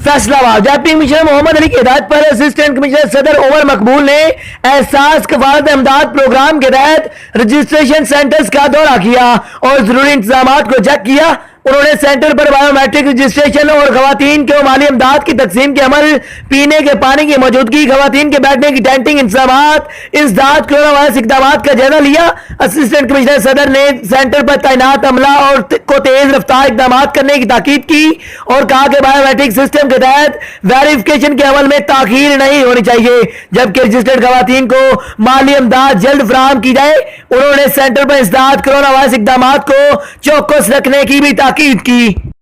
Faisalabad deputy commissioner Mohammad Ali की हिदायत पर असिस्टेंट कमिश्नर सदर ओमर मकबूल ने एहसास कफालत इमदाद प्रोग्राम के तहत रजिस्ट्रेशन सेंटर्स का दौरा किया और जरूरी इंतजाम को चेक किया। उन्होंने सेंटर पर बायोमेट्रिक रजिस्ट्रेशन और खवातीन को माली इमदाद की तकसीम के अमल, पीने के पानी की मौजूदगी, खवातीन के बैठने की टेंटिंग इंतजाम, इंसदाद कोरोना वायरस इकदाम का जायजा लिया। असिस्टेंट कमिश्नर सदर ने सेंटर पर तैनात अमला और को तेज रफ्तार इकदाम करने की ताकीद की और कहा कि बायोमेट्रिक सिस्टम के तहत वेरिफिकेशन के अमल में ताखीर नहीं होनी चाहिए, जबकि रजिस्टर्ड खवातीन को माली इमदाद जल्द फराहम की जाए। उन्होंने सेंटर पर इंसदाद कोरोना वायरस इकदाम को चौकस रखने की भी ताकीद की।